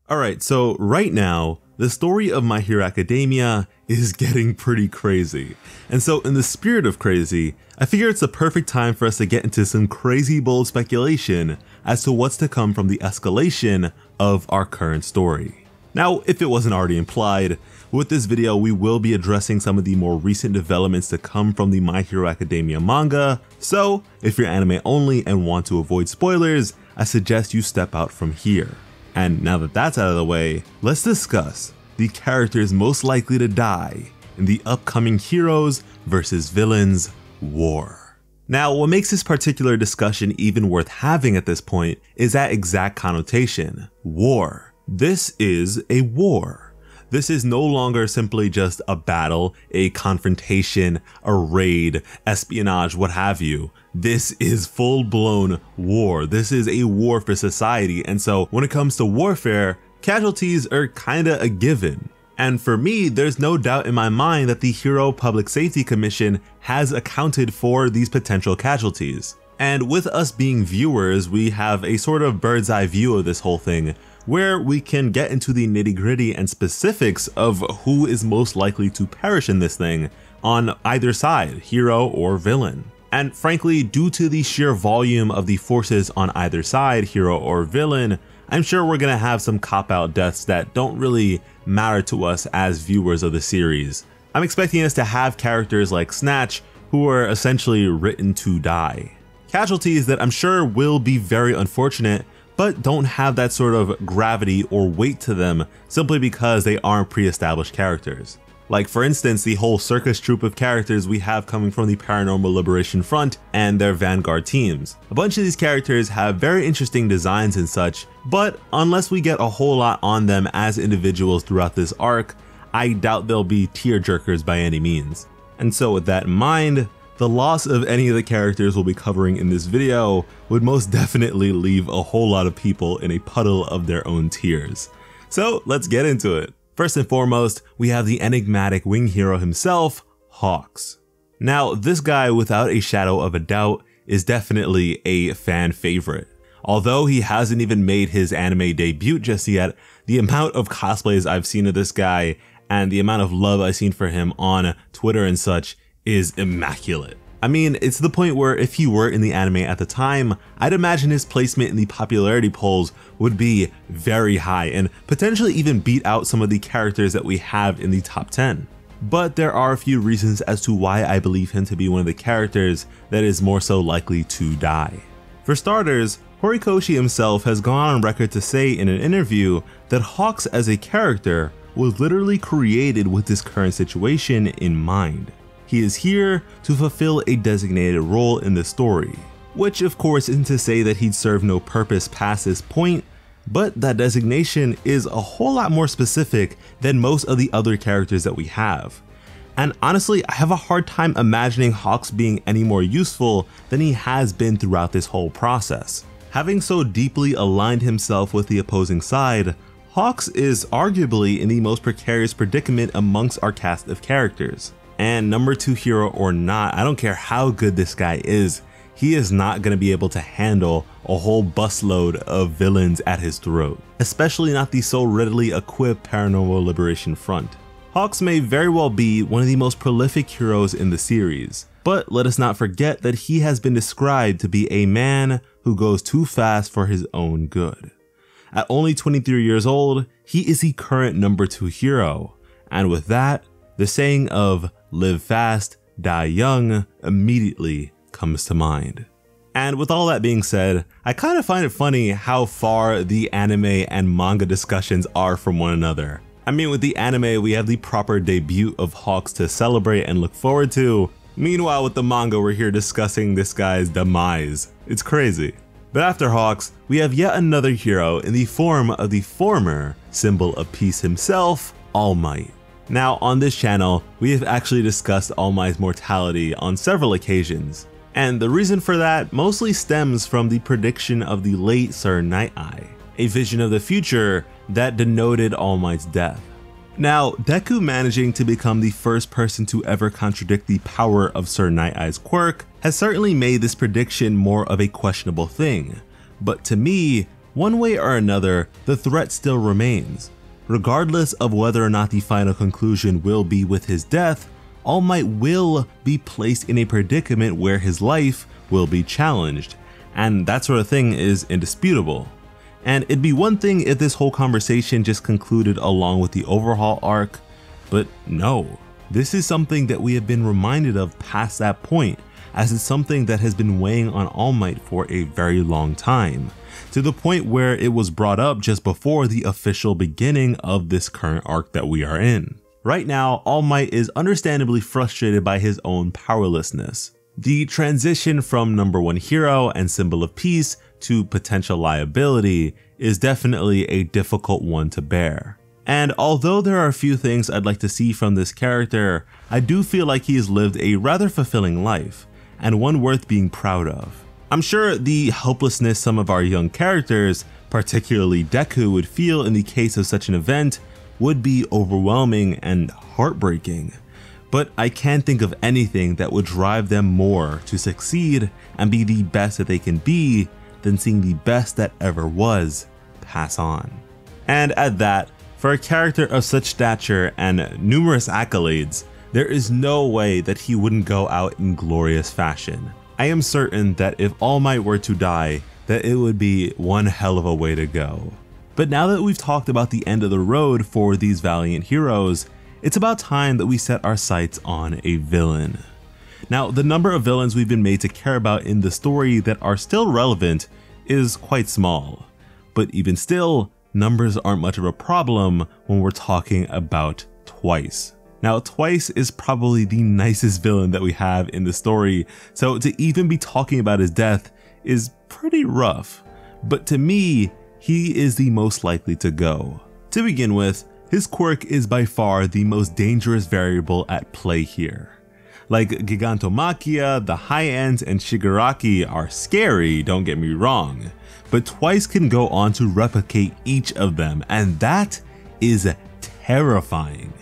Alright, so right now, the story of My Hero Academia is getting pretty crazy. And so in the spirit of crazy, I figure it's the perfect time for us to get into some crazy bold speculation as to what's to come from the escalation of our current story. Now, if it wasn't already implied, with this video we will be addressing some of the more recent developments to come from the My Hero Academia manga, so if you're anime only and want to avoid spoilers, I suggest you step out from here. And now that that's out of the way, let's discuss the characters most likely to die in the upcoming Heroes vs. Villains war. Now, what makes this particular discussion even worth having at this point is that exact connotation, war. This is a war. This is no longer simply just a battle, a confrontation, a raid, espionage, what have you. This is full-blown war. This is a war for society, and so when it comes to warfare, casualties are kinda a given. And for me, there's no doubt in my mind that the Hero Public Safety Commission has accounted for these potential casualties. And with us being viewers, we have a sort of bird's eye view of this whole thing, where we can get into the nitty-gritty and specifics of who is most likely to perish in this thing on either side, hero or villain. And frankly, due to the sheer volume of the forces on either side, hero or villain, I'm sure we're gonna have some cop-out deaths that don't really matter to us as viewers of the series. I'm expecting us to have characters like Snatch, who are essentially written to die. Casualties that I'm sure will be very unfortunate, but don't have that sort of gravity or weight to them simply because they aren't pre-established characters. Like for instance, the whole circus troupe of characters we have coming from the Paranormal Liberation Front and their Vanguard teams. A bunch of these characters have very interesting designs and such, but unless we get a whole lot on them as individuals throughout this arc, I doubt they'll be tearjerkers by any means. And so with that in mind, the loss of any of the characters we'll be covering in this video would most definitely leave a whole lot of people in a puddle of their own tears. So let's get into it. First and foremost, we have the enigmatic wing hero himself, Hawks. Now, this guy, without a shadow of a doubt, is definitely a fan favorite. Although he hasn't even made his anime debut just yet, the amount of cosplays I've seen of this guy and the amount of love I've seen for him on Twitter and such is immaculate. I mean, it's the point where if he were in the anime at the time, I'd imagine his placement in the popularity polls would be very high and potentially even beat out some of the characters that we have in the top 10. But there are a few reasons as to why I believe him to be one of the characters that is more so likely to die. For starters, Horikoshi himself has gone on record to say in an interview that Hawks as a character was literally created with this current situation in mind. He is here to fulfill a designated role in the story, which of course isn't to say that he'd serve no purpose past this point, but that designation is a whole lot more specific than most of the other characters that we have. And honestly, I have a hard time imagining Hawks being any more useful than he has been throughout this whole process. Having so deeply aligned himself with the opposing side, Hawks is arguably in the most precarious predicament amongst our cast of characters. And number 2 hero or not, I don't care how good this guy is, he is not going to be able to handle a whole busload of villains at his throat, especially not the so readily equipped Paranormal Liberation Front. Hawks may very well be one of the most prolific heroes in the series, but let us not forget that he has been described to be a man who goes too fast for his own good. At only 23 years old, he is the current number 2 hero, and with that, the saying of live fast, die young immediately comes to mind. And with all that being said, I kind of find it funny how far the anime and manga discussions are from one another. I mean, with the anime, we have the proper debut of Hawks to celebrate and look forward to. Meanwhile, with the manga, we're here discussing this guy's demise. It's crazy. But after Hawks, we have yet another hero in the form of the former symbol of peace himself, All Might. Now, on this channel, we have actually discussed All Might's mortality on several occasions, and the reason for that mostly stems from the prediction of the late Sir Night-Eye, a vision of the future that denoted All Might's death. Now, Deku managing to become the first person to ever contradict the power of Sir Night-Eye's quirk has certainly made this prediction more of a questionable thing, but to me, one way or another, the threat still remains. Regardless of whether or not the final conclusion will be with his death, All Might will be placed in a predicament where his life will be challenged, and that sort of thing is indisputable. And it'd be one thing if this whole conversation just concluded along with the overhaul arc, but no. This is something that we have been reminded of past that point, as it's something that has been weighing on All Might for a very long time, to the point where it was brought up just before the official beginning of this current arc that we are in. Right now, All Might is understandably frustrated by his own powerlessness. The transition from #1 hero and symbol of peace to potential liability is definitely a difficult one to bear. And although there are a few things I'd like to see from this character, I do feel like he has lived a rather fulfilling life, and one worth being proud of. I'm sure the helplessness some of our young characters, particularly Deku, would feel in the case of such an event would be overwhelming and heartbreaking, but I can't think of anything that would drive them more to succeed and be the best that they can be than seeing the best that ever was pass on. And at that, for a character of such stature and numerous accolades, there is no way that he wouldn't go out in glorious fashion. I am certain that if All Might were to die, that it would be one hell of a way to go. But now that we've talked about the end of the road for these valiant heroes, it's about time that we set our sights on a villain. Now, the number of villains we've been made to care about in the story that are still relevant is quite small, but even still, numbers aren't much of a problem when we're talking about Twice. Now, Twice is probably the nicest villain that we have in the story, so to even be talking about his death is pretty rough, but to me, he is the most likely to go. To begin with, his quirk is by far the most dangerous variable at play here. Like Gigantomachia, the High Ends, and Shigaraki are scary, don't get me wrong, but Twice can go on to replicate each of them, and that is terrifying.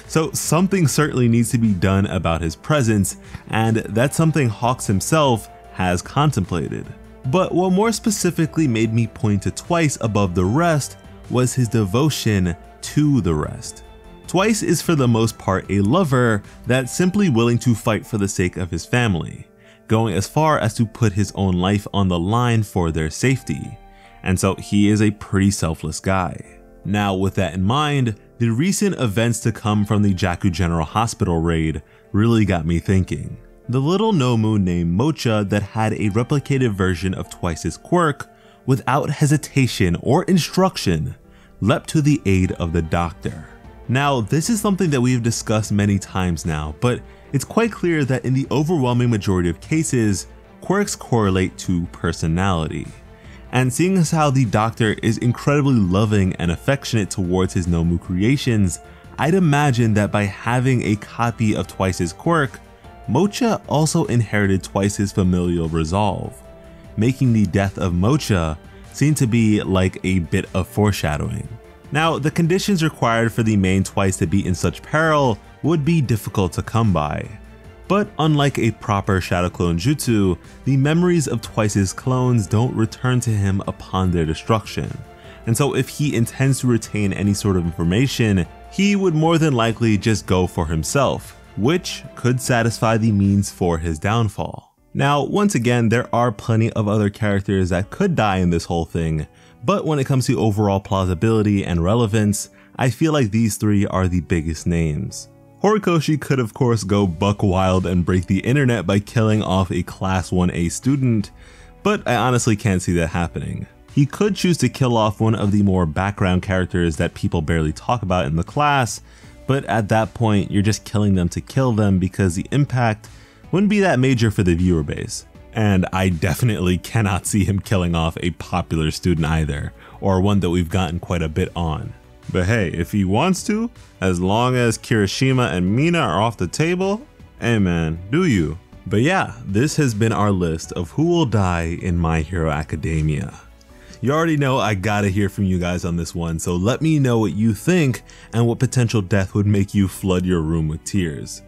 So something certainly needs to be done about his presence, and that's something Hawks himself has contemplated. But what more specifically made me point to Twice above the rest was his devotion to the rest. Twice is for the most part a lover that's simply willing to fight for the sake of his family, going as far as to put his own life on the line for their safety, and so he is a pretty selfless guy. Now, with that in mind, the recent events to come from the Jaku General Hospital raid really got me thinking. The little Nomu named Mocha that had a replicated version of Twice's quirk, without hesitation or instruction, leapt to the aid of the doctor. Now, this is something that we've discussed many times now, but it's quite clear that in the overwhelming majority of cases, quirks correlate to personality. And seeing as how the doctor is incredibly loving and affectionate towards his Nomu creations, I'd imagine that by having a copy of Twice's quirk, Mocha also inherited Twice's familial resolve, making the death of Mocha seem to be like a bit of foreshadowing. Now, the conditions required for the main Twice to be in such peril would be difficult to come by. But unlike a proper Shadow Clone Jutsu, the memories of Twice's clones don't return to him upon their destruction. And so if he intends to retain any sort of information, he would more than likely just go for himself, which could satisfy the means for his downfall. Now, once again, there are plenty of other characters that could die in this whole thing, but when it comes to overall plausibility and relevance, I feel like these three are the biggest names. Horikoshi could of course go buck wild and break the internet by killing off a Class 1A student, but I honestly can't see that happening. He could choose to kill off one of the more background characters that people barely talk about in the class, but at that point you're just killing them to kill them because the impact wouldn't be that major for the viewer base. And I definitely cannot see him killing off a popular student either, or one that we've gotten quite a bit on. But hey, if he wants to, as long as Kirishima and Mina are off the table, hey man, do you. But yeah, this has been our list of who will die in My Hero Academia. You already know I gotta hear from you guys on this one, so let me know what you think and what potential death would make you flood your room with tears.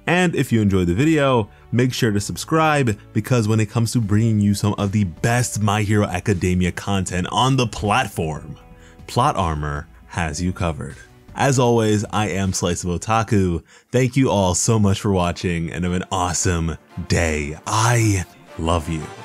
And if you enjoyed the video, make sure to subscribe, because when it comes to bringing you some of the best My Hero Academia content on the platform, Plot Armor has you covered. As always, I am Slice of Otaku. Thank you all so much for watching, and have an awesome day. I love you.